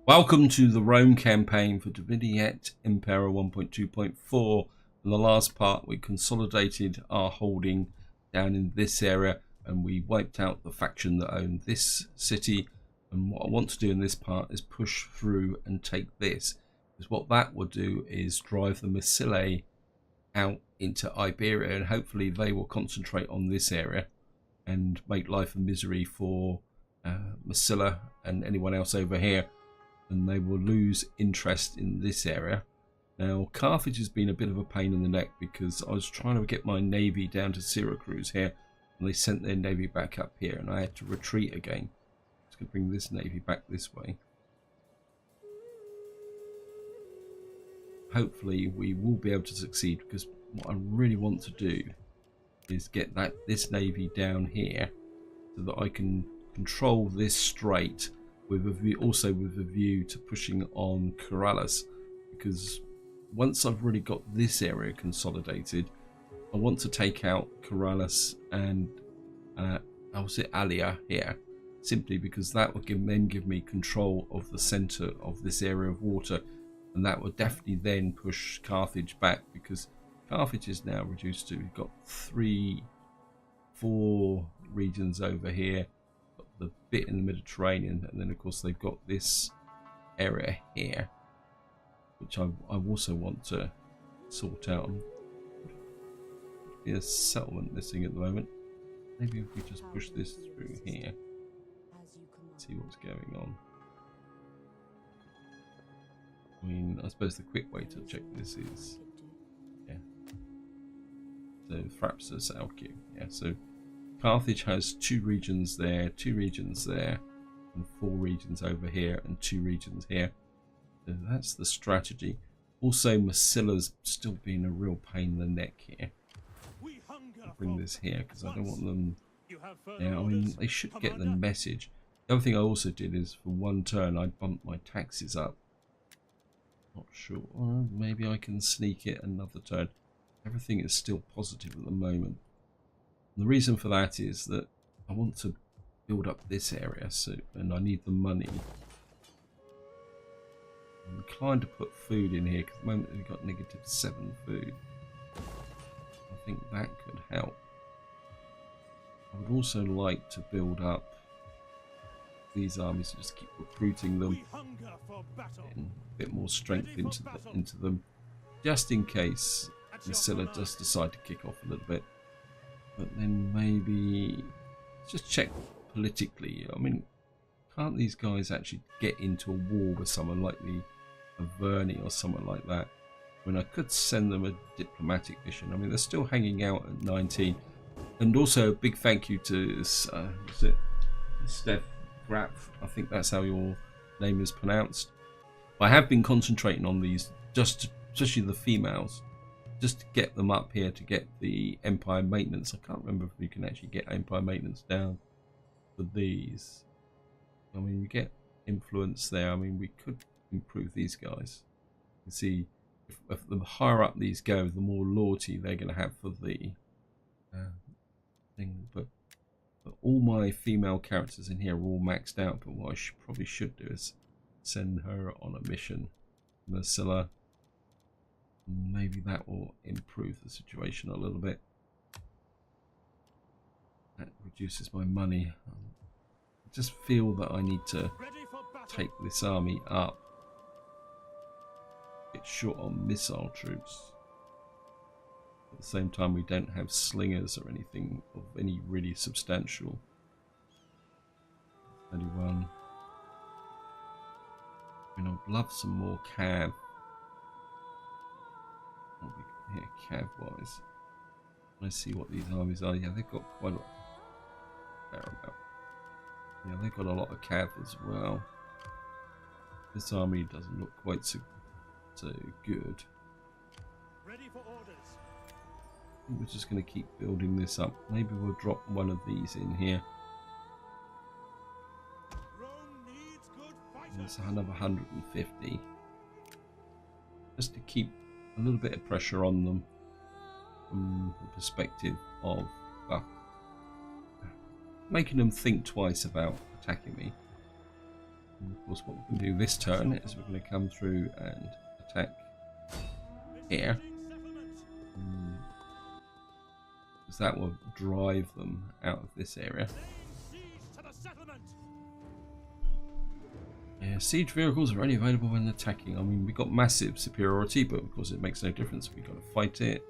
Welcome to the Rome campaign for Vidi Et Impera 1.2.4. In the last part, we consolidated our holding down in this area and we wiped out the faction that owned this city. And what I want to do in this part is push through and take this, because what that will do is drive the Missilae out into Iberia, and hopefully they will concentrate on this area and make life a misery for Massilla and anyone else over here, and they will lose interest in this area. Now, Carthage has been a bit of a pain in the neck because I was trying to get my navy down to Syracuse here, and they sent their navy back up here, and I had to retreat again. I'm just going to bring this navy back this way. Hopefully we will be able to succeed, because what I really want to do is get this navy down here so that I can control this strait, with a view, also with a view to pushing on Corrales, because once I've really got this area consolidated, I want to take out Corrales and Alia here, simply because that will then give me control of the center of this area of water, and that will definitely then push Carthage back, because Carthage is now reduced to, we've got 4 regions over here, the bit in the Mediterranean, and then of course they've got this area here, which I also want to sort out. There's a settlement missing at the moment. Maybe if we just push this through here, see what's going on. I mean, I suppose the quick way to check this is, yeah, so Thrapsus Alcu, yeah, so Carthage has 2 regions there, 2 regions there, and 4 regions over here, and 2 regions here. So that's the strategy. Also, Massilla's still being a real pain in the neck here. I'll bring this here because I don't want them. Yeah, I mean, they should get the message. The other thing I also did is, for one turn, I bumped my taxes up. Not sure. Or maybe I can sneak it another turn. Everything is still positive at the moment. And the reason for that is that I want to build up this area, and I need the money. I'm inclined to put food in here because at the moment we've got -7 food. I think that could help. I would also like to build up these armies, just keep recruiting them, getting a bit more strength into them, just in case Massilla does decide to kick off a little bit. But then maybe just check politically. I mean, can't these guys actually get into a war with someone like a Veni or someone like that? I mean, I could send them a diplomatic mission. I mean, they're still hanging out at 19. And also a big thank you to Steph Graf. I think that's how your name is pronounced. I have been concentrating on these, especially the females, just to get them up here to get the Empire maintenance. I can't remember if we can actually get Empire maintenance down for these. I mean, we get influence there. I mean, we could improve these guys. You can see if the higher up these go, the more loyalty they're going to have for the thing. But all my female characters in here are all maxed out. But what I probably should do is send her on a mission, Massilla. Maybe that will improve the situation a little bit. That reduces my money. I just feel that I need to take this army up. Get short on missile troops. At the same time, we don't have slingers or anything of any really substantial. 31. I mean, I'd love some more cav. Here, cav wise, let's see what these armies are. Yeah, they've got quite a fair amount. Yeah, they've got a lot of cav as well. This army doesn't look quite so good. Ready for orders. I think we're just going to keep building this up. Maybe we'll drop one of these in here. Rome needs good fighters. There's another 150, just to keep a little bit of pressure on them from the perspective of, well, making them think twice about attacking me. Of course, what we can do this turn is we're going to come through and attack here. Because that will drive them out of this area. Yeah, siege vehicles are only available when attacking. I mean, we got massive superiority, but of course it makes no difference. We've got to fight it.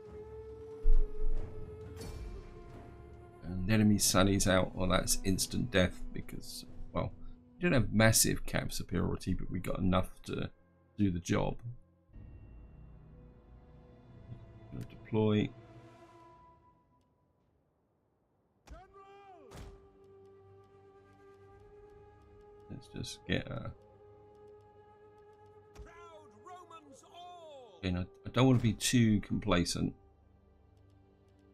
And the enemy sallies out. Well, that's instant death because, well, we don't have massive cab superiority, but we got enough to do the job. Deploy. Let's just get a... I don't want to be too complacent,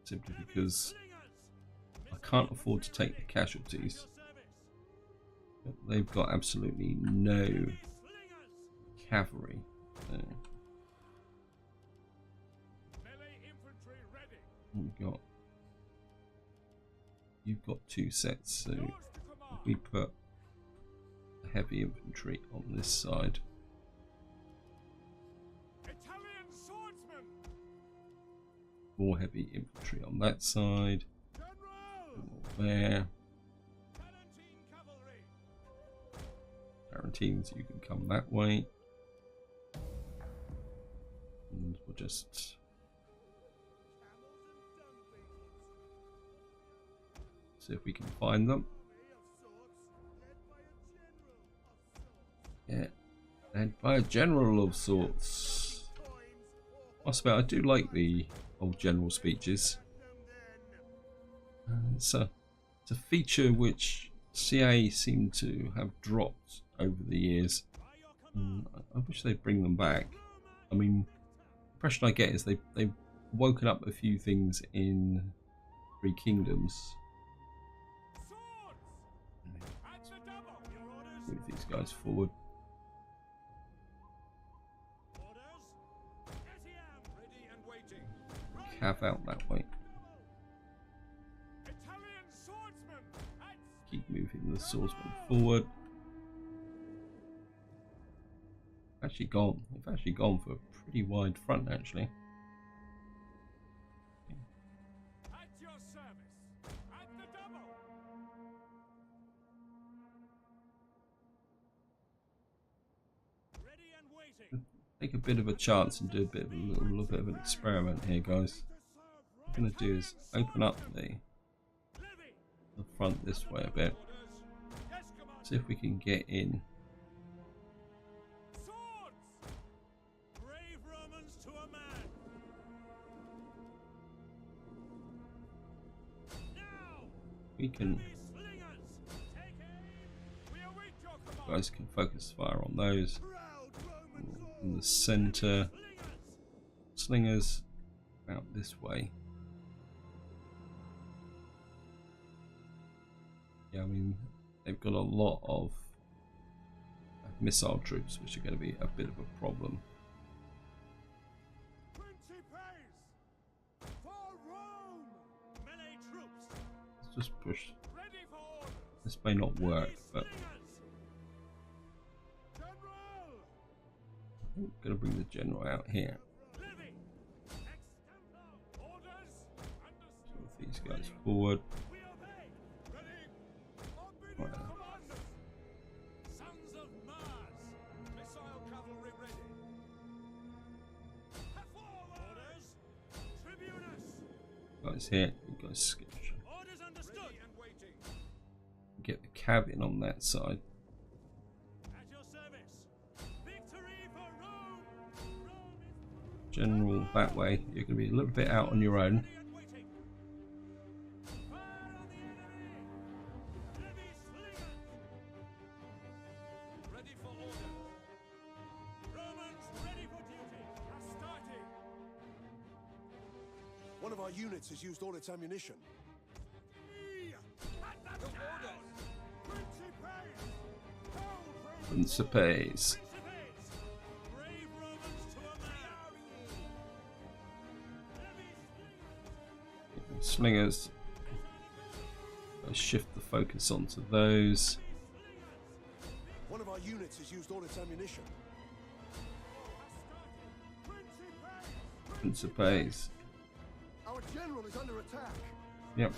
simply because I can't afford to take the casualties. But they've got absolutely no cavalry. So you've got 2 sets, so if we put heavy infantry on this side, more heavy infantry on that side, more there. Tarantines, you can come that way, and we'll just see if we can find them. Yeah, and by a general of sorts. I do like the old general speeches. It's a feature which CA seem to have dropped over the years. I wish they'd bring them back. I mean, the impression I get is they've woken up a few things in Three Kingdoms. Move these guys forward. Cav out that way. Keep moving the swordsman forward. Actually gone. They've actually gone for a pretty wide front, actually. At your service. At the double. Ready and waiting. Take a bit of a chance and do a little bit of an experiment here, guys. What I'm going to do is open up the front this way a bit. See if we can get in. Brave Romans to a man. Now, We can. Guys can focus fire on those. In the center. Slingers out this way. Yeah, I mean, they've got a lot of missile troops, which are going to be a bit of a problem. Let's just push. This may not work, but I'm going to bring the general out here. Move these guys forward. Right. Guys here, you guys skip. Get the cabin on that side. General that way. You're going to be a little bit out on your own. One of our units has used all its ammunition. Principes. Slingers. Let's shift the focus onto those. One of our units has used all its ammunition. Principes. Our general is under attack. Yep.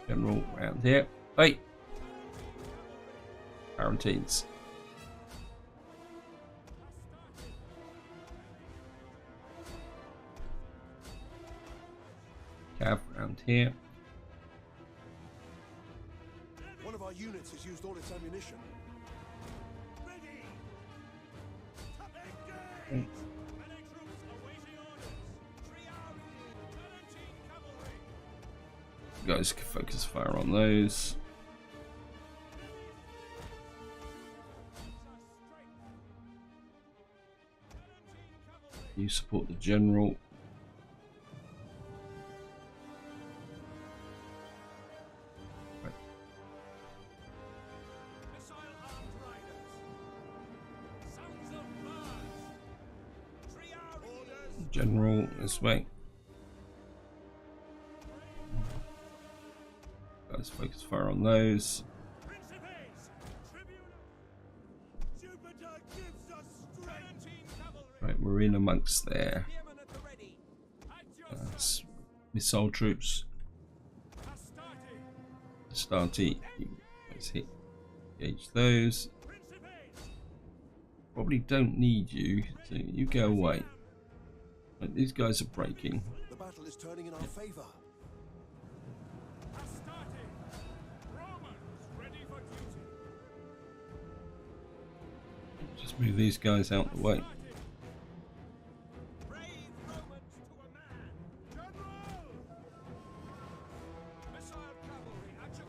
General round here. Hey! Quarantines. Cav round here. One of our units has used all its ammunition. Okay. You guys can focus fire on those. You support the general. Right. General this way. Guys, focus fire on those. Right, we're in amongst their missile troops. Astarte, let's hit, engage those. Probably don't need you, so you go away. Right, these guys are breaking. The battle is turning in our favor. Just move these guys out the way.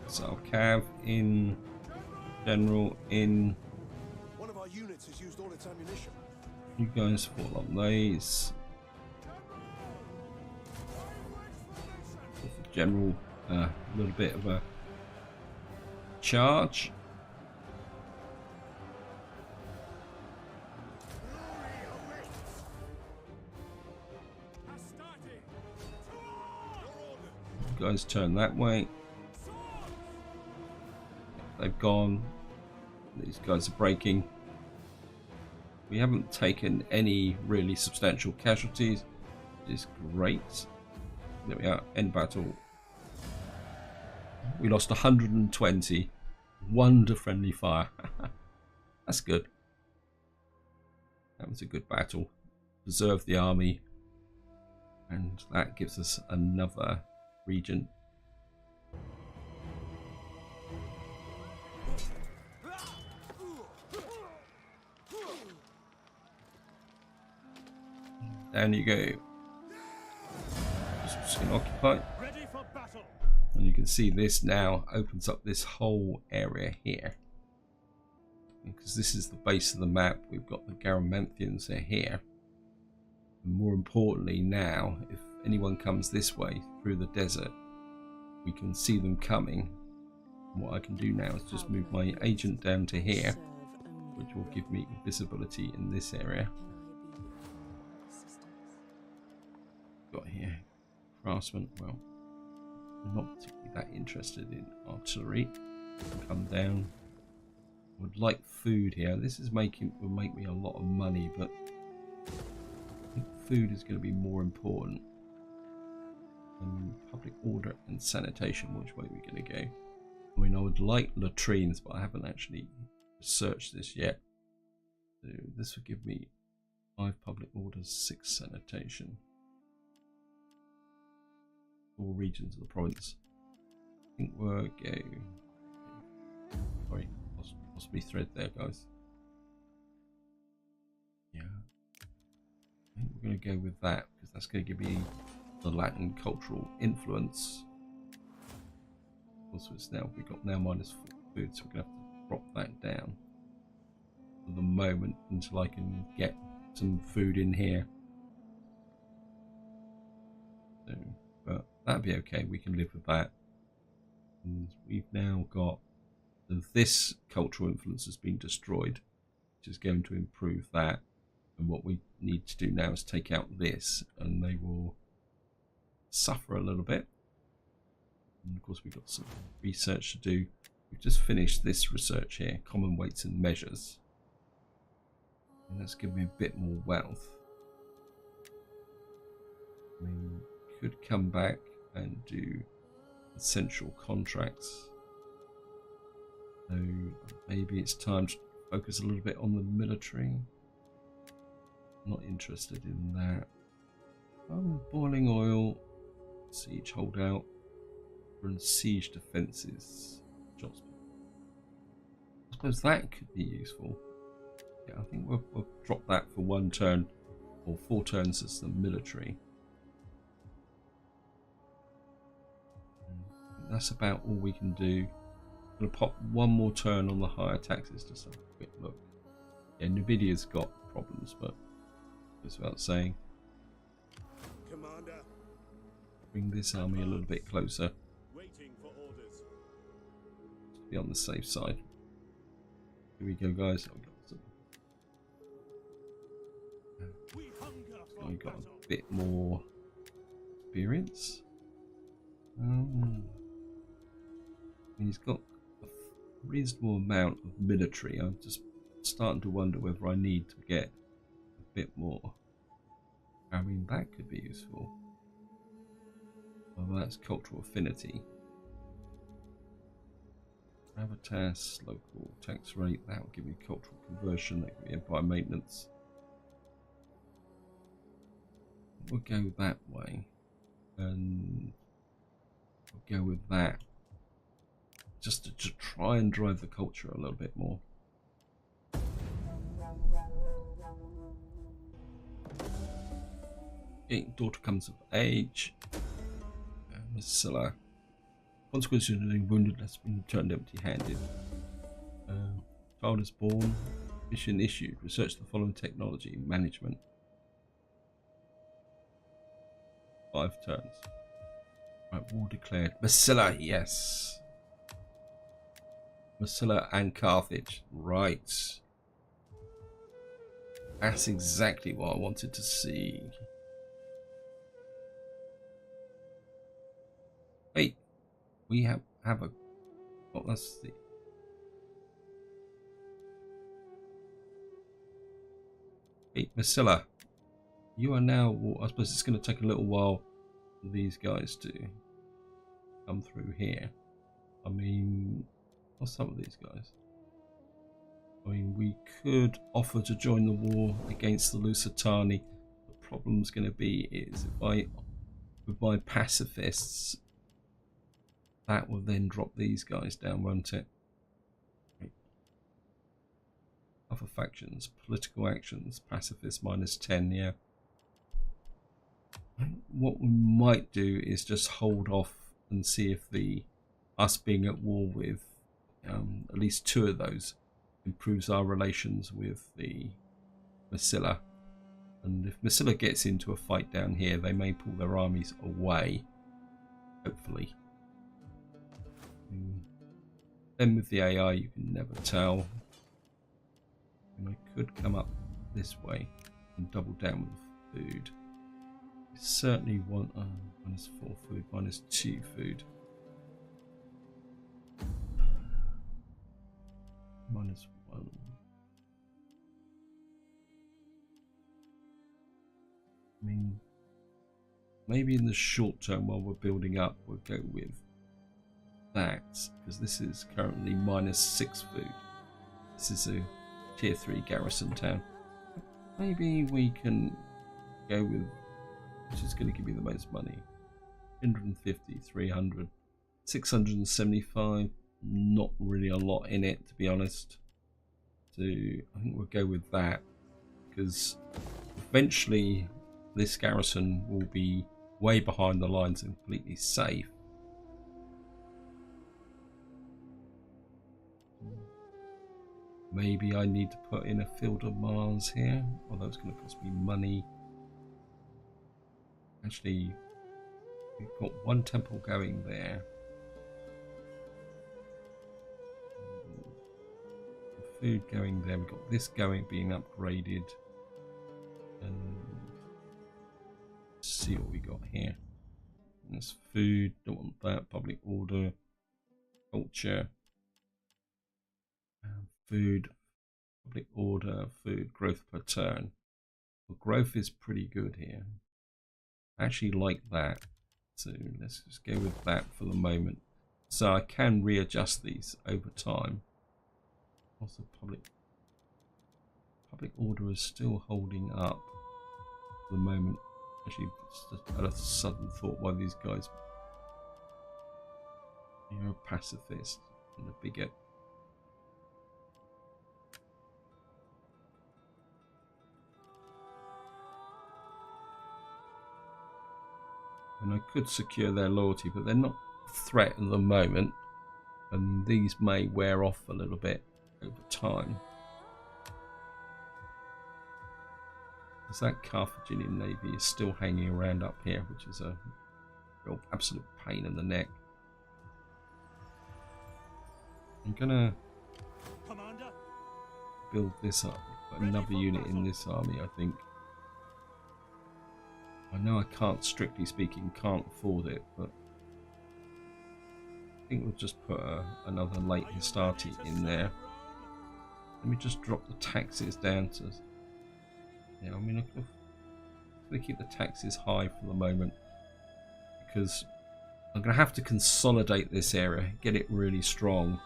So Cav in, General in. One of our units has used all its ammunition. You guys fall on these. General, a little bit of a charge. You guys turn that way. They've gone. These guys are breaking. We haven't taken any really substantial casualties, which is great. There we are, end battle. We lost 120. 1 to friendly fire. That's good. That was a good battle. Preserved the army. And that gives us another region. Down you go. Just going to occupy. Ready for battle. And you can see this now opens up this whole area here. Because this is the base of the map, we've got the Garamanthians are here. And more importantly now, if anyone comes this way through the desert, we can see them coming. And what I can do now is just move my agent down to here, which will give me visibility in this area. Got here, craftsman. Well, I'm not particularly that interested in artillery. Come down. I would like food here. This is will make me a lot of money, but I think food is going to be more important. And public order and sanitation, which way are we going to go? I mean, I would like latrines, but I haven't actually researched this yet. So this will give me 5 public orders, 6 sanitation. 4 regions of the province. I think we're go. Sorry, lost me thread there, guys. Yeah, I think we're going to go with that because that's going to give me the Latin cultural influence. Also, it's now we've got now -4 food, so we're going to have to drop that down for the moment until I can get some food in here. So, but that'd be okay. We can live with that. And we've now got this cultural influence has been destroyed, which is going to improve that. And what we need to do now is take out this, and they will suffer a little bit. And of course, we've got some research to do. We've just finished this research here, common weights and measures. And that's given me a bit more wealth. I mean, could come back and do essential contracts. So maybe it's time to focus a little bit on the military. Not interested in that. Boiling oil, siege holdout, and siege defences. I suppose that could be useful. Yeah, I think we'll drop that for 1 turn or 4 turns as the military. That's about all we can do. I'm going to pop 1 more turn on the higher taxes to have a quick look. Yeah, Nvidia's got problems, but it's without saying. Commander. Bring this army a little bit closer. Waiting for orders. To be on the safe side. Here we go, guys. We hunger for We've got battle. a bit more experience. He's got a reasonable amount of military. I'm just starting to wonder whether I need to get a bit more. I mean, that could be useful. Well, that's cultural affinity. Gravitas, local tax rate, that will give me cultural conversion, that will give me empire maintenance. We'll go that way. And we'll go with that. Just to try and drive the culture a little bit more. Okay, daughter comes of age. Marcella. Consequences of being wounded has been returned empty-handed. Child is born. Mission issued. Research the following technology. Management. 5 turns. Right, war declared. Marcella, yes. Marcella and Carthage. Right. That's exactly what I wanted to see. Wait, we have a... Oh, let's see. Hey, Marcella. You are now... Well, I suppose it's going to take a little while for these guys to come through here. I mean... What's some of these guys? I mean, we could offer to join the war against the Lusitani. The problem's going to be is with my pacifists, that will then drop these guys down, won't it? Other factions, political actions, pacifists -10, yeah. What we might do is just hold off and see if us being at war with at least 2 of those improves our relations with the Marcella. And if Marcella gets into a fight down here, they may pull their armies away, hopefully. Then with the AI, you can never tell. And I could come up this way and double down with the food. I certainly want -4 food, -2 food. -1. I mean, maybe in the short term while we're building up, we'll go with that, because this is currently -6 food. This is a tier 3 garrison town. Maybe we can go with, which is going to give me the most money. 150, 300, 675. Not really a lot in it, to be honest. So I think we'll go with that, because eventually this garrison will be way behind the lines and completely safe. Maybe I need to put in a field of Mars here, although it's going to cost me money. Actually, we've got 1 temple going there. Food going there. We've got this going, being upgraded. And let's see what we got here. There's food, don't want that. Public order, culture, food, public order, food, growth per turn. Well, growth is pretty good here. I actually like that. So let's just go with that for the moment. So I can readjust these over time. Also public order is still holding up for the moment. Actually, just had a sudden thought why these guys, you're a pacifist and a bigot. And I could secure their loyalty, but they're not a threat at the moment, and these may wear off a little bit over time. Because that Carthaginian navy is still hanging around up here, which is a real absolute pain in the neck. I'm gonna build this up, put another unit in this army, I think. I know I can't, strictly speaking, can't afford it, but I think we'll just put another late Hastati in there. Let me just drop the taxes down to... Yeah, I mean, I'm going to keep the taxes high for the moment, because I'm going to have to consolidate this area, get it really strong,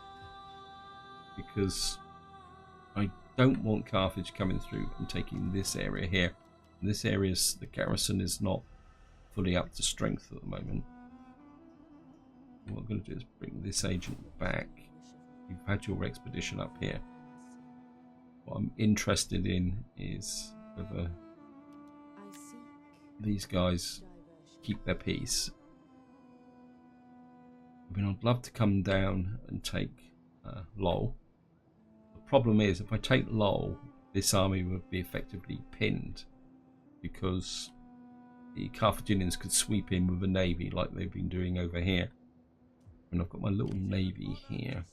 because I don't want Carthage coming through and taking this area here. And this area's, the garrison is not fully up to strength at the moment. And what I'm going to do is bring this agent back. You've had your expedition up here. What I'm interested in is whether these guys keep their peace. I mean, I'd love to come down and take Lowell. The problem is, if I take Lowell, this army would be effectively pinned, because the Carthaginians could sweep in with a navy like they've been doing over here. And I've got my little navy here.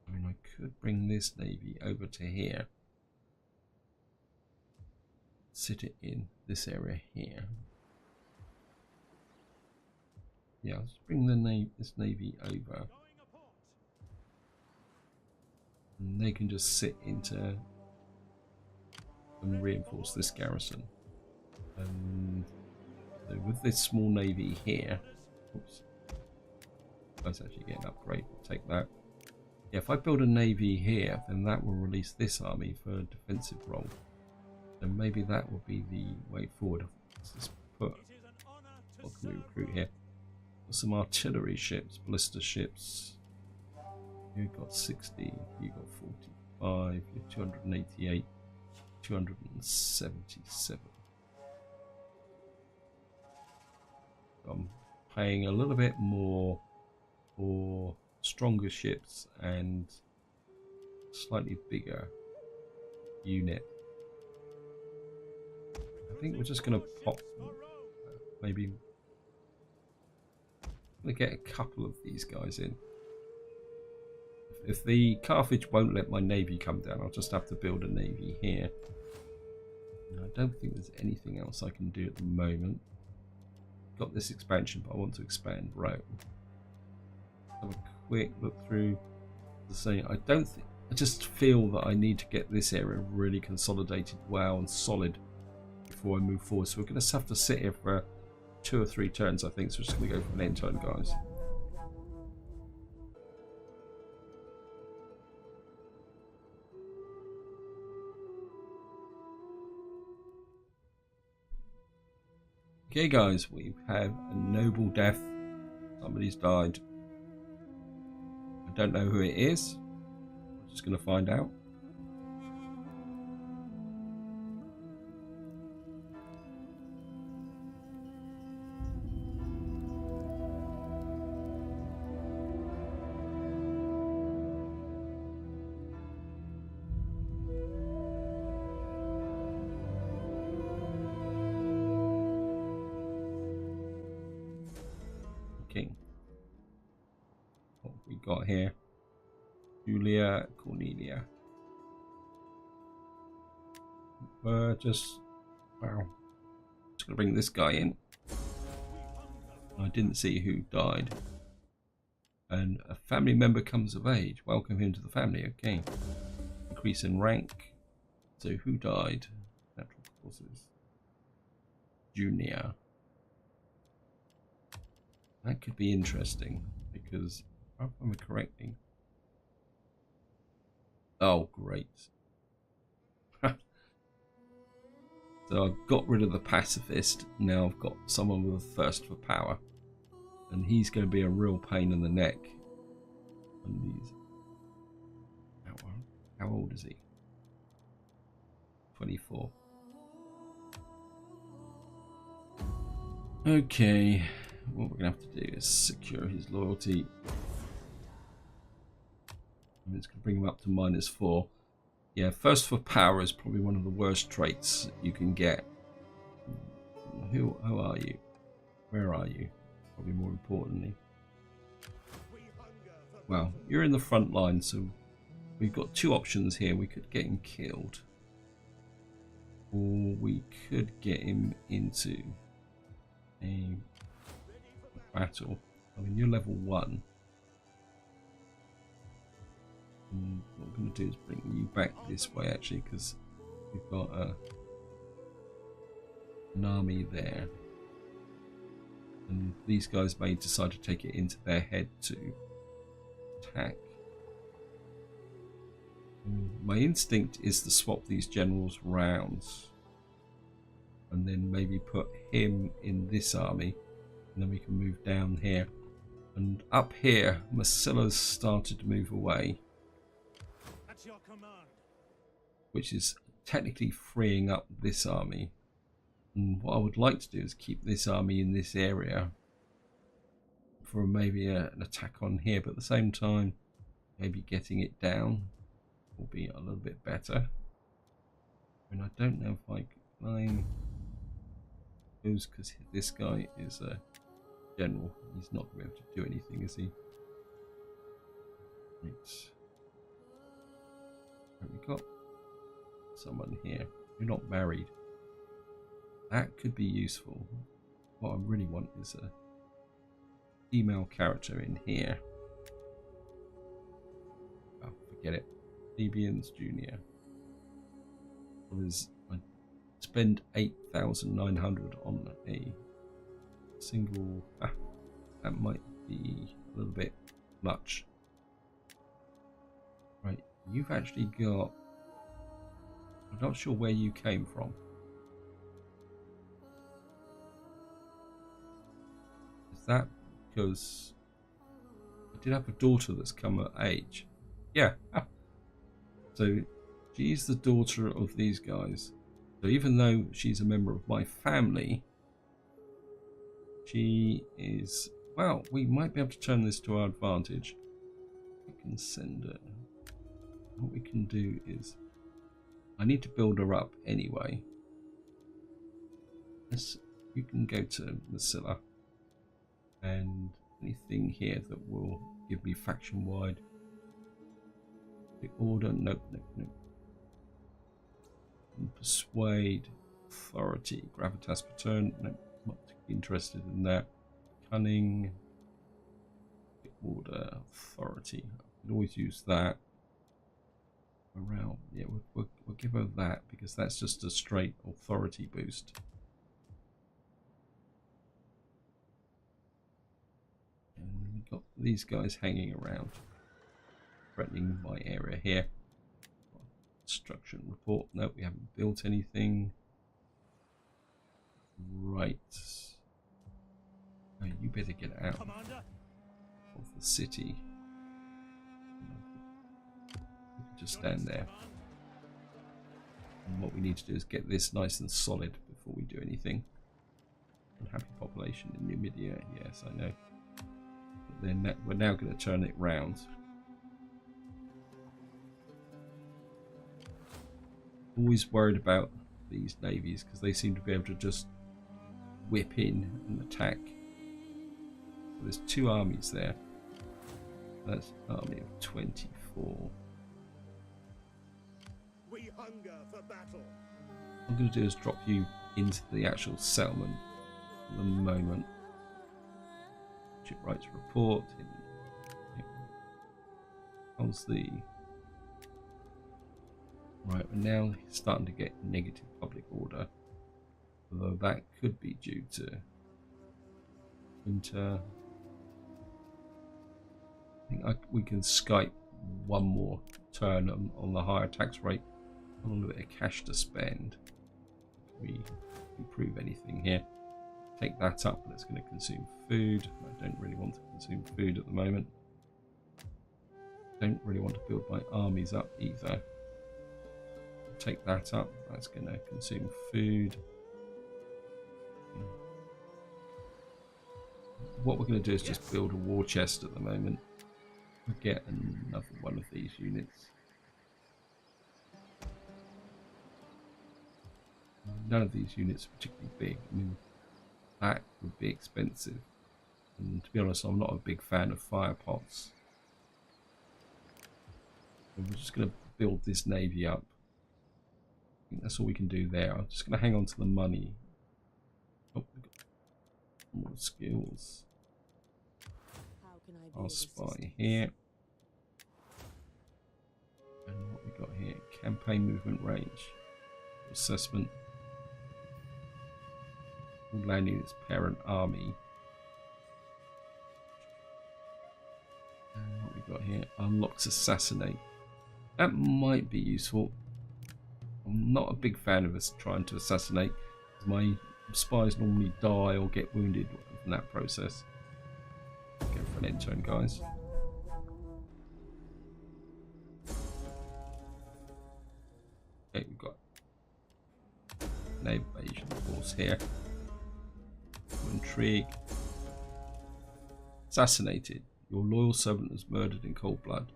I mean, I could bring this navy over to here, sit it in this area here. Yeah, let's bring the this navy over, and they can just sit into and reinforce this garrison. And so with this small navy here, oops, that's actually getting an upgrade. We'll take that. Yeah, if I build a navy here, then that will release this army for a defensive role. And maybe that will be the way forward. Let's just put, what can we recruit here? Got some artillery ships, ballista ships. You've got 60, you've got 45, you're 288, 277. I'm paying a little bit more for stronger ships and slightly bigger unit. I think we're just going to pop, maybe I'm going to get a couple of these guys in. If the Carthage won't let my navy come down, I'll just have to build a navy here. And I don't think there's anything else I can do at the moment. Got this expansion, but I want to expand Rome. Have a quick look through the saying. I just feel that I need to get this area really consolidated well and solid before I move forward. So we're going to have to sit here for 2 or 3 turns, I think. So we're just going to go for an end turn, guys. Okay, guys, we have a noble death. Somebody's died. I don't know who it is. We're just going to find out. King. What have we got here? Julia Cornelia. Just wow. Just gonna bring this guy in. I didn't see who died. And a family member comes of age. Welcome him to the family. Okay. Increase in rank. So who died? Natural causes. Junia. That could be interesting because, if I'm correcting. Oh, great. So I've got rid of the pacifist. Now I've got someone with a thirst for power. And he's going to be a real pain in the neck. And these. How old is he? 24. Okay. What we're going to have to do is secure his loyalty. And it's going to bring him up to -4. Yeah, thirst for power is probably one of the worst traits you can get. Who are you? Where are you? Probably more importantly. Well, you're in the front line, so we've got two options here. We could get him killed, or we could get him into a battle. I mean, you're level 1. And what I'm going to do is bring you back this way, actually, because we've got an army there. And these guys may decide to take it into their head to attack. My instinct is to swap these generals round. And then maybe put him in this army. And then we can move down here. And up here, Massila's started to move away. Your command. Which is technically freeing up this army. And what I would like to do is keep this army in this area for maybe an attack on here, but at the same time maybe getting it down will be a little bit better. And I don't know if I can climb those, because this guy is a general. He's not going to be able to do anything, is he? Right. We've got someone here. You're not married. That could be useful. What I really want is a female character in here. Oh, forget it. Plebeians Junior. I spend 8,900 on a single. That might be a little bit much. Right. You've actually got. I'm not sure where you came from. Is that because I did have a daughter that's come of age? Yeah. So she's the daughter of these guys. So even though she's a member of my family, she is. Well, we might be able to turn this to our advantage. I can send her. What we can do is, I need to build her up anyway. You can go to Massila, and anything here that will give me faction wide. The order, nope. And persuade, authority, gravitas patern, nope, not interested in that. Cunning, the order, authority. I can always use that. Around, yeah, we'll give her that because that's just a straight authority boost. And we've got these guys hanging around, threatening my area here. Construction report. No, we haven't built anything. Right. Oh, you better get out Commander. of the city. Just stand there. And what we need to do is get this nice and solid before we do anything. Unhappy population in Numidia. Yes, I know. But then we're now going to turn it round. Always worried about these navies because they seem to be able to just whip in and attack. So there's two armies there. That's an army of 24. We hunger for battle. I'm going to do is drop you into the actual settlement for the moment. Ship rights report. How's the... Right, we're now starting to get negative public order. Although that could be due to winter. I think we can Skype one more turn on the higher tax rate. A little bit of cash to spend. We improve anything here. Take that up, but it's going to consume food. I don't really want to consume food at the moment. Don't really want to build my armies up either. Take that up. That's going to consume food. What we're going to do is just build a war chest at the moment. We'll get another one of these units. None of these units are particularly big. I mean, that would be expensive. And to be honest, I'm not a big fan of fire pots. So we're just going to build this navy up. I think that's all we can do there. I'm just going to hang on to the money. Oh, we've got more skills. I'll spy here. And what we got here? Campaign movement range. Assessment. All land units, parent army. And what we got here? Unlocks assassinate. That might be useful. I'm not a big fan of us trying to assassinate. My spies normally die or get wounded in that process. Go for an end turn, guys. Okay, we've got an invasion force here. Intrigue. Assassinated. Your loyal servant was murdered in cold blood.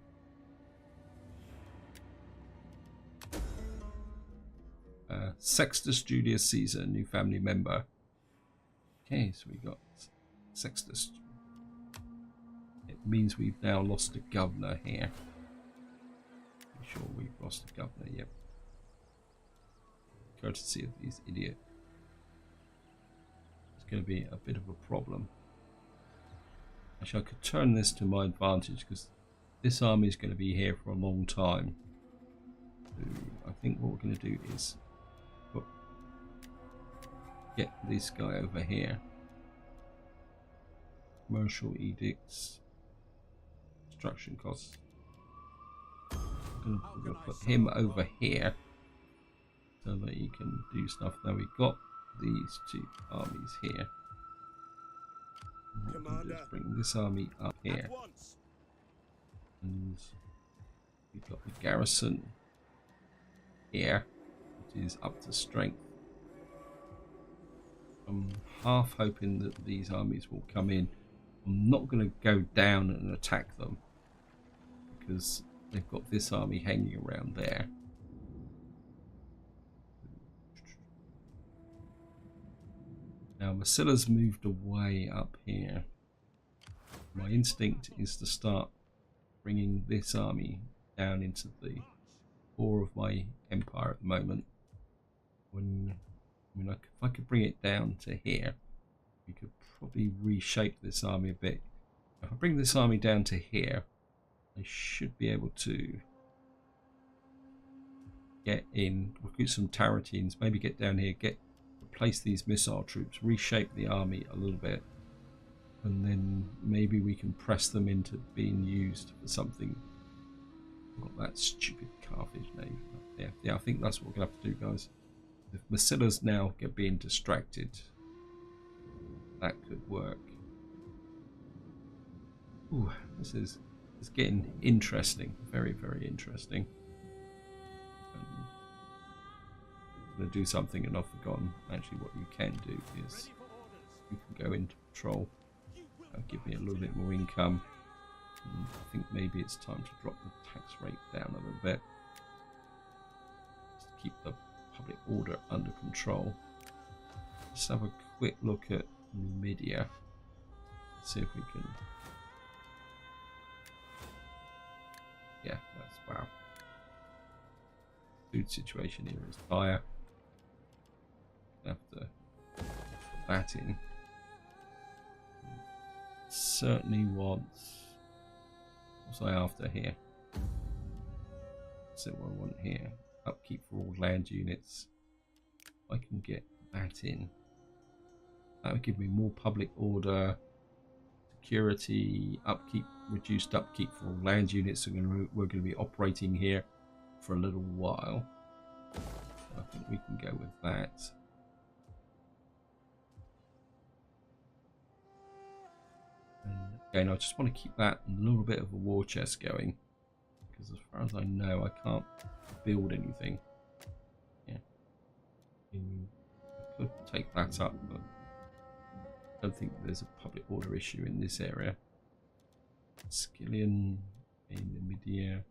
Sextus Julius Caesar, new family member. Okay, so we got Sextus. It means we've now lost a governor here. I'm sure we've lost a governor, yep. Courtesy of these idiots. It's going to be a bit of a problem. Actually, I could turn this to my advantage because this army is going to be here for a long time. So I think what we're going to do is get this guy over here. Commercial edicts. Construction costs. I'm going to put him over here so that he can do stuff. Now we've got these two armies here. What we'll do is bring this army up here. And we've got the garrison here, which is up to strength. I'm half hoping that these armies will come in. I'm not going to go down and attack them because they've got this army hanging around there. Now Massila's moved away up here. My instinct is to start bringing this army down into the core of my empire at the moment. If I could bring it down to here, we could probably reshape this army a bit. If I bring this army down to here, I should be able to get in, recruit some Taratines, maybe get down here, replace these missile troops, reshape the army a little bit, and then maybe we can press them into being used for something. Not that stupid Carthage name. Yeah, I think that's what we're going to have to do, guys. If Massila's now being distracted, that could work. Ooh, this is getting interesting. Very, very interesting. I'm going to do something and I've forgotten. Actually, what you can do is you can go into patrol. That'll give me a little bit more income. And I think maybe it's time to drop the tax rate down a little bit. Just to keep the public order under control. Let's have a quick look at Numidia. See if we can. Yeah, that's wow. Food situation here is dire. have to put that in. Certainly wants. What's I after here? So what I want here. Upkeep for all land units. I can get that in. That would give me more public order, security, upkeep, reduced upkeep for all land units. So we're going to be operating here for a little while. I think we can go with that. And again, I just want to keep that a little bit of a war chest going, because as far as I know, I can't build anything. Yeah, I could take that up, but I don't think there's a public order issue in this area. Skillion in Media.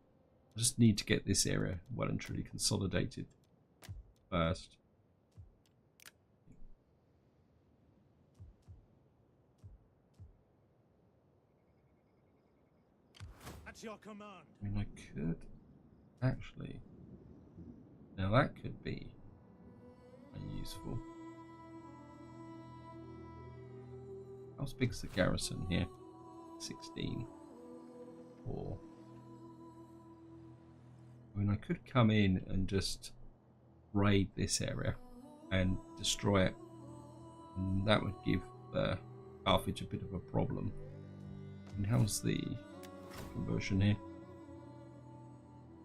I just need to get this area well and truly consolidated first. At your command. I mean, I could actually. Now that could be useful. How big's the garrison here? 16. Or I mean, I could come in and just raid this area and destroy it, and that would give Carthage a bit of a problem. And how's the conversion here?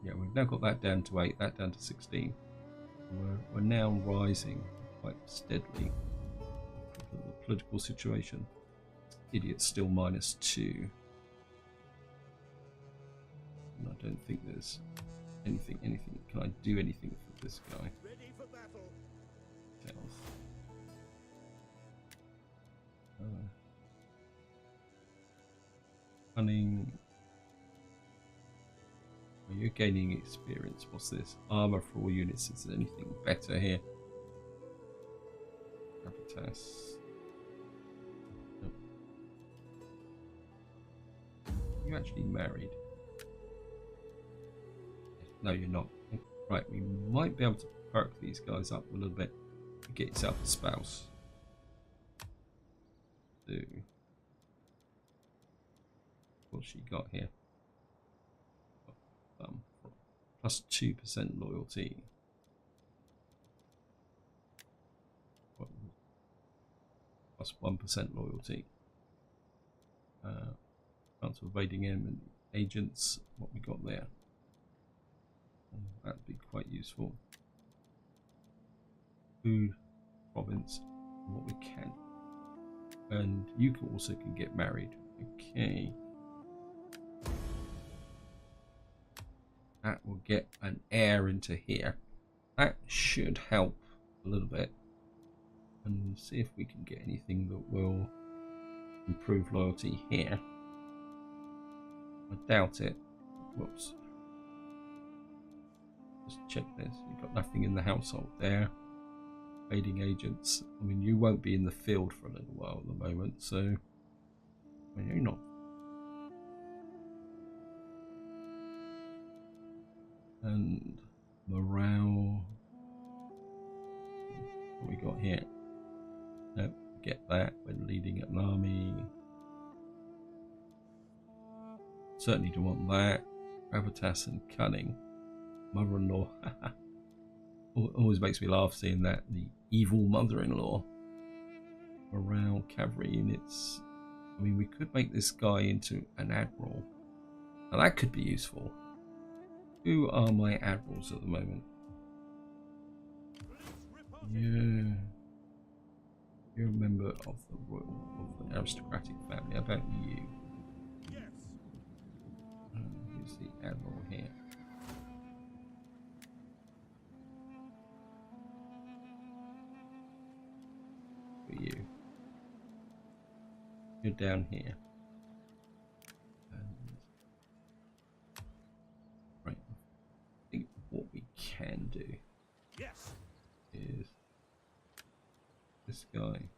Yeah, we've now got that down to 8, that down to 16. We're now rising quite steadily because of the political situation. Idiot's still -2. And I don't think there's anything. Can I do anything for this guy? Ready for battle. Health. Cunning. Oh, you're gaining experience. What's this? Armor for all units. Is there anything better here? Gravitas. Nope. Are you actually married? No, you're not. Right, we might be able to perk these guys up a little bit to get yourself a spouse. Do. What's she got here? Plus 2% loyalty. Plus 1% loyalty. Chance of evading him and agents. What we got there? That'd be quite useful. Food, province, what we can. And you also can get married. Okay. That will get an heir into here. That should help a little bit. And see if we can get anything that will improve loyalty here. I doubt it. Whoops. Just check this. You've got nothing in the household there. Aiding agents. I mean, you won't be in the field for a little while at the moment, so I mean, you're not. And morale. What we got here? Nope, get that when leading an army. Certainly don't want that. Gravitas and cunning. Mother-in-law. Always makes me laugh seeing that. The evil mother-in-law. Morale, cavalry units. I mean, we could make this guy into an admiral. Now that could be useful. Who are my admirals at the moment? Yeah. You're a member of the royal, of the aristocratic family. How about you? Yes. Who's the admiral here? For you. You're down here. And right. I think what we can do. Yes. Is this guy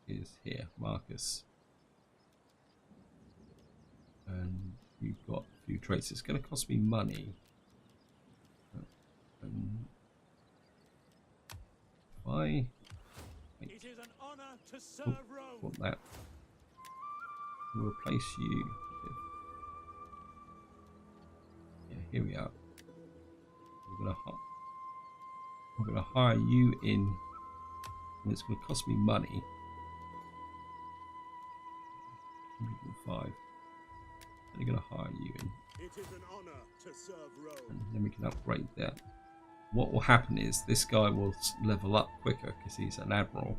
is here, Marcus, and you've got a few traits. It's going to cost me money, and I It is an honor to serve Rome. want that. We'll replace you with, yeah, here we are. We're gonna hire you in, and it's gonna cost me money. 105. I'm gonna hire you in, It is an honor to serve Rome. and then we can upgrade that. What will happen is this guy will level up quicker because he's an admiral,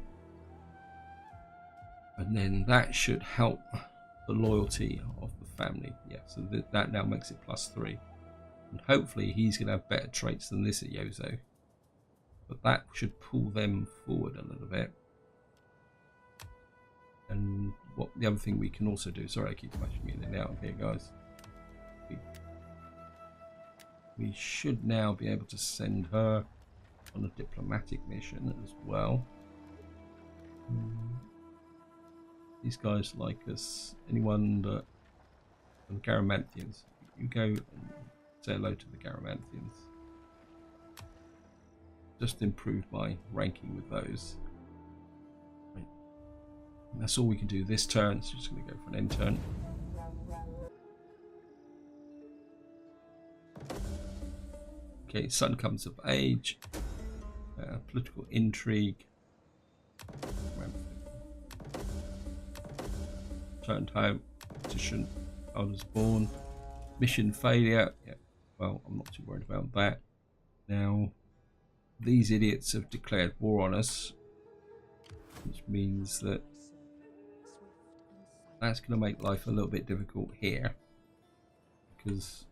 and then that should help the loyalty of the family. Yeah, so that now makes it +3, and hopefully he's going to have better traits than this at Yozo, but that should pull them forward a little bit. And what the other thing we can also do, sorry I keep smashing in and out here guys, we should now be able to send her on a diplomatic mission as well. These guys like us. Anyone that, the Garamanthians, you go and say hello to the Garamanthians. Just improve my ranking with those. Right. And that's all we can do this turn, so just going to go for an end turn. Okay, son comes of age, political intrigue, turned home, petition, I was born, mission failure. Yeah, well, I'm not too worried about that. Now, these idiots have declared war on us, which means that that's going to make life a little bit difficult here, because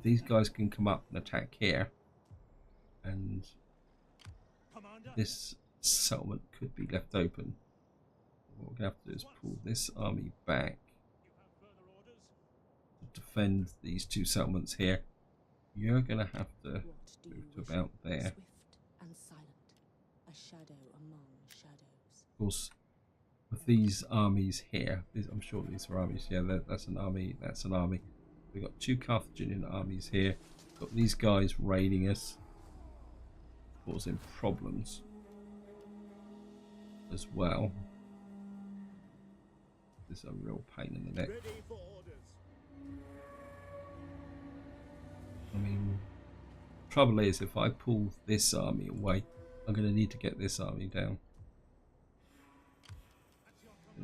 these guys can come up and attack here, and this settlement could be left open. What we're going to have to do is pull this army back to defend these two settlements here. You're going to have to move to about there. Of course, with these armies here, I'm sure these are armies. Yeah, that's an army. That's an army. We've got two Carthaginian armies here. Got these guys raiding us, causing problems as well. This is a real pain in the neck. Ready for orders. I mean, trouble is, if I pull this army away, I'm going to need to get this army down. I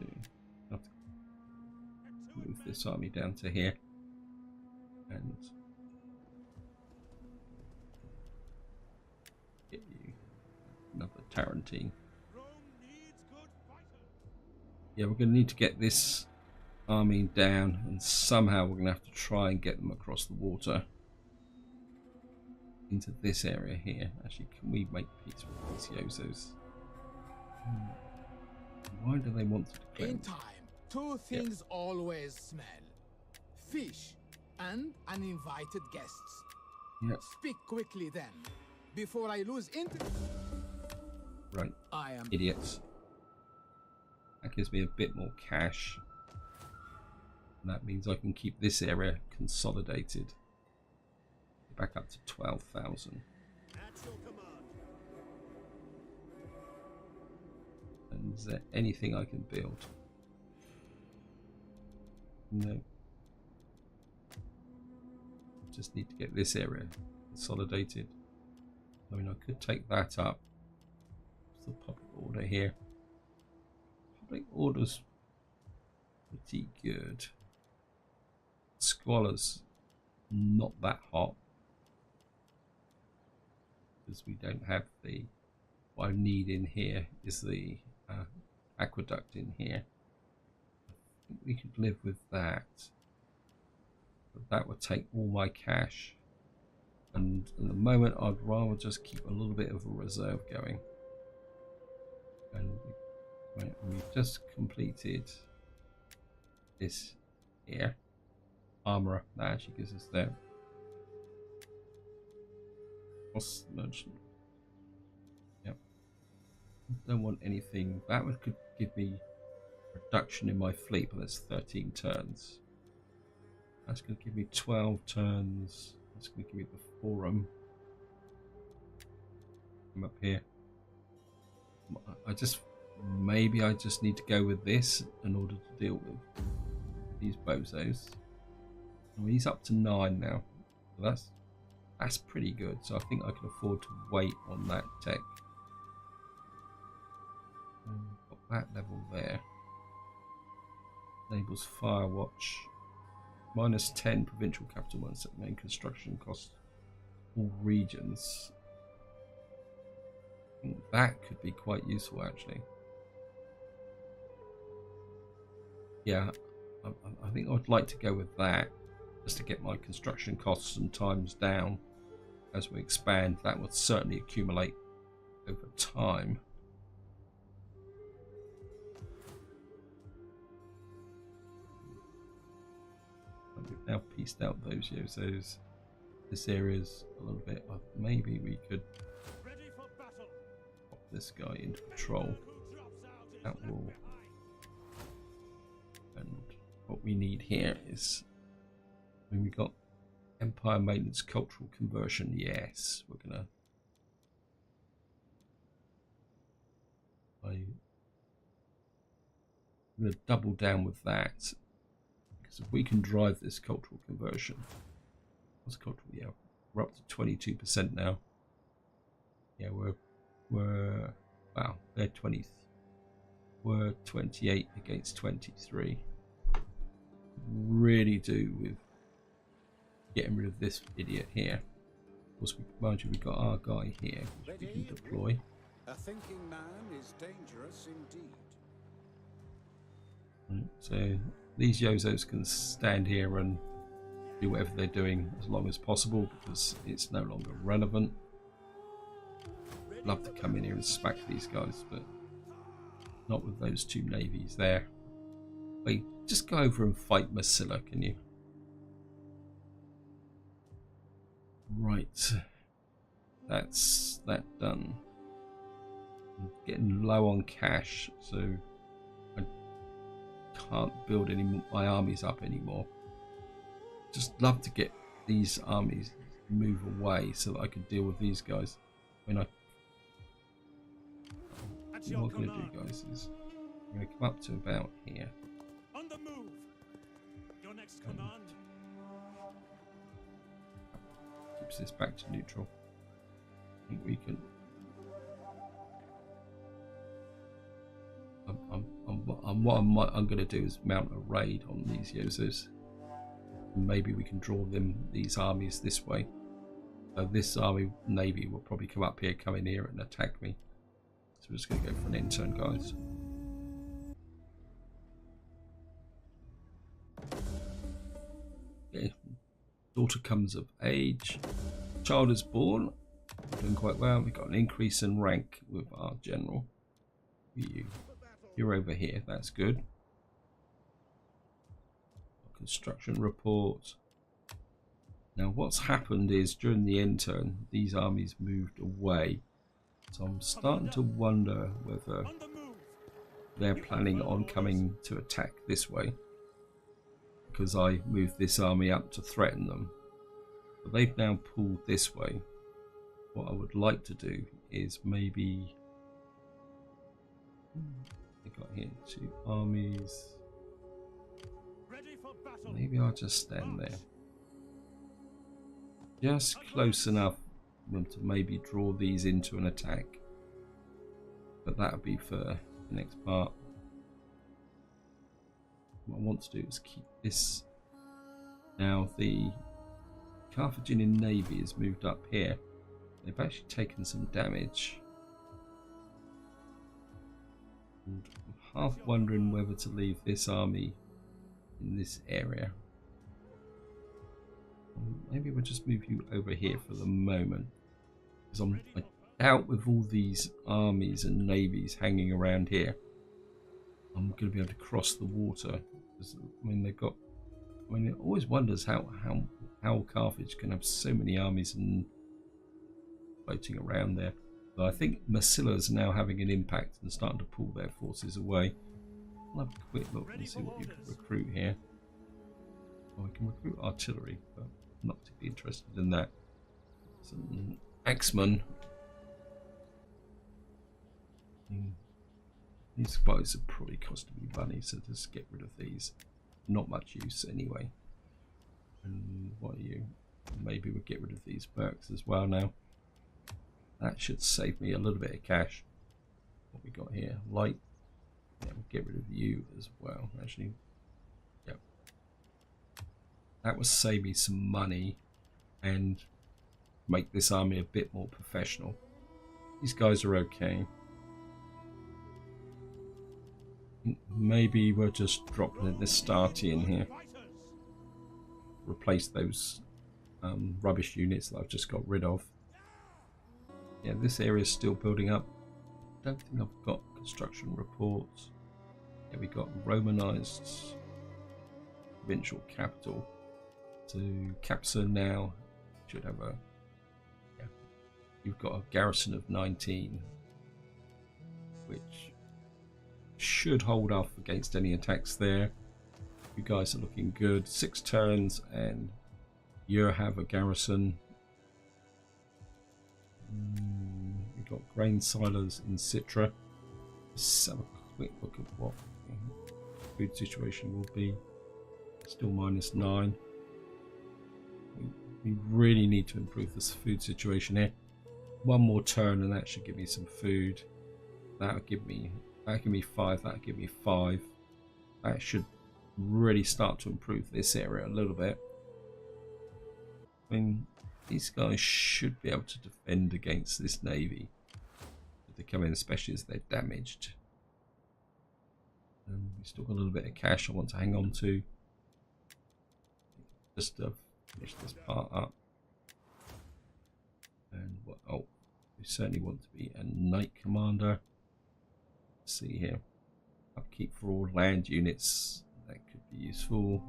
have to move this army down to here. And get you another Tarantine. Yeah, we're going to need to get this army down, and somehow we're going to have to try and get them across the water into this area here. Actually, can we make peace with these Yozos? Why do they want to declare? In time, two things always smell: fish and uninvited guests. Yep. Speak quickly then, before I lose interest. Right. I am Idiots. That gives me a bit more cash. And that means I can keep this area consolidated. Back up to 12,000. At your command. And is there anything I can build? No. Just need to get this area consolidated. I mean, I could take that up. What's the public order here? Public order's pretty good. Squalor's not that hot, because we don't have the, what I need in here is the aqueduct in here. I think we could live with that. But that would take all my cash, and at the moment I'd rather just keep a little bit of a reserve going. And we've just completed this here. Armorer, that actually gives us that. Cost merchant. Yep. Don't want anything. That would could give me reduction in my fleet, but that's 13 turns. That's going to give me 12 turns. That's going to give me the forum. I'm up here. maybe I just need to go with this in order to deal with these bozos. Oh, he's up to 9 now. So that's pretty good. So I think I can afford to wait on that tech. Got that level there. Enables Firewatch. -10 provincial capital ones that main construction costs all regions. I think that could be quite useful actually. Yeah, I think I'd like to go with that just to get my construction costs and times down as we expand. That would certainly accumulate over time. We've now pieced out those Yozos. This area's a little bit of, maybe we could pop this guy into patrol. That will. And what we need here is, when we got Empire Maintenance Cultural Conversion, yes, we're gonna. I'm gonna double down with that. If we can drive this cultural conversion, what's cultural? Yeah, we're up to 22% now. Yeah, we're wow, they're 20. We're 28 against 23. Really do with getting rid of this idiot here. Of course, mind you, we got our guy here, which we can deploy. A thinking man is dangerous indeed. So these Yozos can stand here and do whatever they're doing as long as possible because it's no longer relevant. Love to come in here and smack these guys, but not with those two navies there. Wait, just go over and fight Masilla, can you? Right, that's that done. I'm getting low on cash, so can't build any my armies up anymore. Just love to get these armies move away so that I can deal with these guys. I mean, what I'm going to do, guys, is I'm going to come up to about here. On the move. Your next command. Keeps this back to neutral. I think we can. What I'm going to do is mount a raid on these Yozos. Maybe we can draw these armies this way. This army navy will probably come up here, come in here and attack me. So we're just going to go for an intern, guys. Okay. Daughter comes of age. Child is born. Doing quite well. We've got an increase in rank with our general. You're over here, that's good. Construction report. Now what's happened is during the end turn, these armies moved away. So I'm starting to wonder whether they're planning on coming to attack this way. Because I moved this army up to threaten them. But they've now pulled this way. What I would like to do is maybe... I got here 2 armies. Maybe I'll just stand there. Just close enough for them to maybe draw these into an attack. But that'll be for the next part. What I want to do is keep this. Now the Carthaginian Navy has moved up here. They've actually taken some damage. And I'm half wondering whether to leave this army in this area. Maybe we'll just move you over here for the moment. Because I doubt with all these armies and navies hanging around here, I'm going to be able to cross the water. I mean, they've got... I mean, it always wonders how Carthage can have so many armies and floating around there. But I think Masilla's now having an impact and starting to pull their forces away. I'll have a quick look and see what you can recruit here. Well, I can recruit artillery, but I'm not particularly interested in that. Some axemen. These guys are probably costing me money, so just get rid of these. Not much use anyway. And what are you? Maybe we'll get rid of these perks as well now. That should save me a little bit of cash. What we got here? Light. Yeah, we'll get rid of you as well. Actually, yep. That will save me some money and make this army a bit more professional. These guys are okay. Maybe we'll just drop this starty in here. Replace those rubbish units that I've just got rid of. Yeah, this area is still building up. Don't think I've got construction reports. Yeah, we got Romanized provincial capital. So Capsa now should have a. Yeah, you've got a garrison of 19, which should hold off against any attacks there. You guys are looking good. 6 turns, and you have a garrison. We've got grain silos in Citra. Let's have a quick look at what the food situation will be. Still -9. We really need to improve this food situation here. One more turn, and that should give me some food. That'll give me 5. That'll give me 5. That should really start to improve this area a little bit. I mean, these guys should be able to defend against this navy if they come in, especially as they're damaged. We've still got a little bit of cash I want to hang on to, just to finish this part up. And what? Oh, we certainly want to be a knight commander. Let's see here, upkeep for all land units. That could be useful.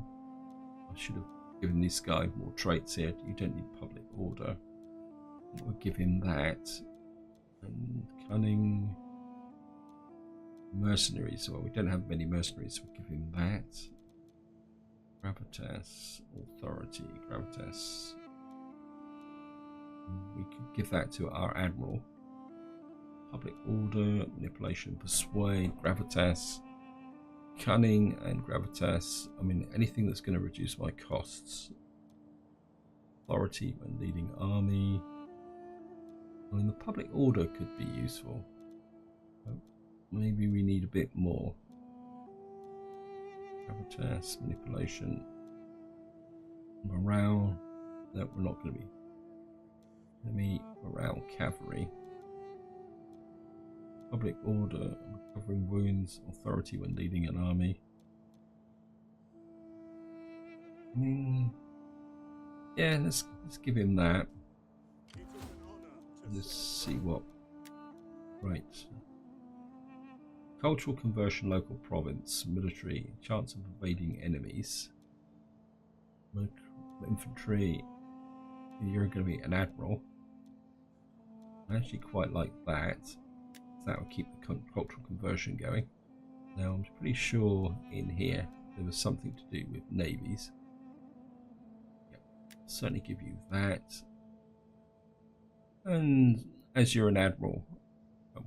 I should have given this guy more traits here. You don't need public order. We'll give him that. And cunning. Mercenaries. Well, we don't have many mercenaries. We'll give him that. Gravitas. Authority. Gravitas. We could give that to our admiral. Public order. Manipulation. Persuade. Gravitas. Cunning and gravitas. I mean, anything that's going to reduce my costs. Authority when leading army. I mean, the public order could be useful. But maybe we need a bit more. Gravitas, manipulation, morale. No, we're not going to be. Enemy, morale, cavalry. Public order, recovering wounds, authority when leading an army. Yeah, let's give him that. Let's see what. Right. Cultural conversion, local province, military, chance of evading enemies. Infantry. You're going to be an admiral. I actually quite like that. That will keep the cultural conversion going. Now I'm pretty sure in here there was something to do with navies. Yep. Certainly give you that. And as you're an admiral,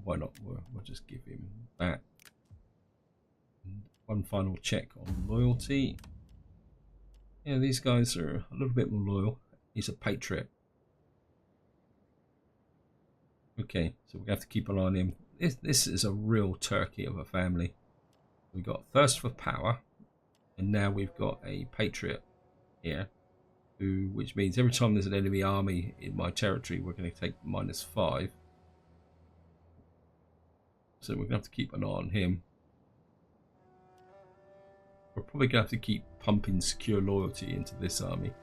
why not? We'll just give him that. And one final check on loyalty. Yeah, these guys are a little bit more loyal. He's a patriot. Okay, so we have to keep an eye on him. This is a real turkey of a family. We've got thirst for power, and now we've got a patriot here, which means every time there's an enemy army in my territory, we're going to take -5. So we're going to have to keep an eye on him. We're probably going to have to keep pumping secure loyalty into this army.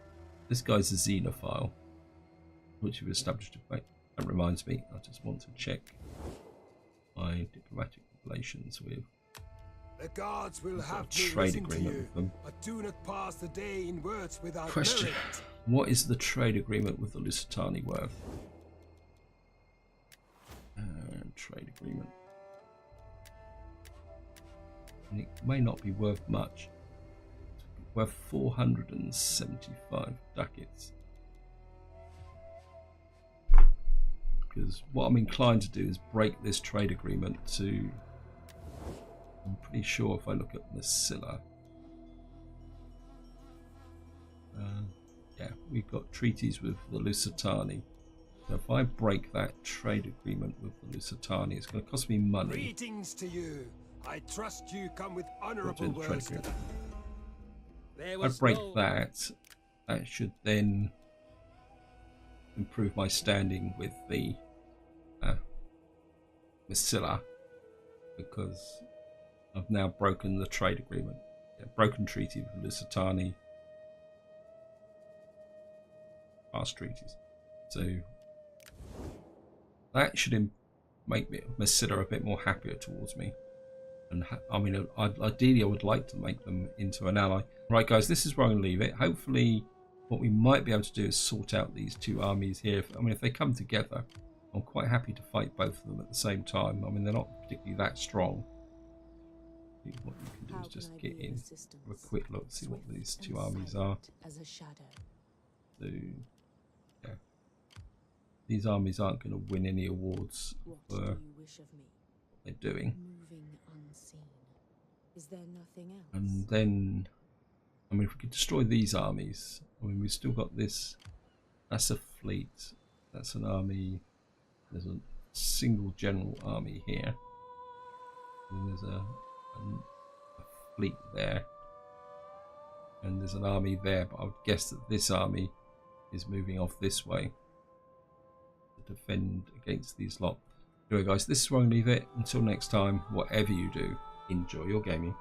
This guy's a xenophile, which we've established a fact. That reminds me, I just want to check my diplomatic relations with. The gods will have a trade agreement with them. But do not pass the day in words without Question: merit. what is the trade agreement with the Lusitani worth? Trade agreement. And it may not be worth much. It's worth 475 ducats. because what I'm inclined to do is break this trade agreement to, I'm pretty sure if I look at Masilla, yeah, we've got treaties with the Lusitani. So if I break that trade agreement with the Lusitani, it's going to cost me money. Greetings to you. I trust you come with honourable words. If I break that, that should then improve my standing with the Masilla, because I've now broken the trade agreement. Yeah, broken treaty with Lusitani. Past treaties. So that should make Masilla a bit more happier towards me. And I mean, ideally I would like to make them into an ally. Right guys, this is where I'm going to leave it. Hopefully what we might be able to do is sort out these two armies here. I mean, if they come together, I'm quite happy to fight both of them at the same time. I mean, they're not particularly that strong. What you can do is just get in for a quick look, see what these two armies are. So, yeah. These armies aren't going to win any awards for what they're doing. Is there nothing else? And then, I mean, if we could destroy these armies, I mean, we've still got this. That's a fleet. That's an army. There's a single general army here. And there's a fleet there. And there's an army there, but I would guess that this army is moving off this way to defend against these lot. Anyway, guys, this is where I'm going to leave it. Until next time, whatever you do, enjoy your gaming.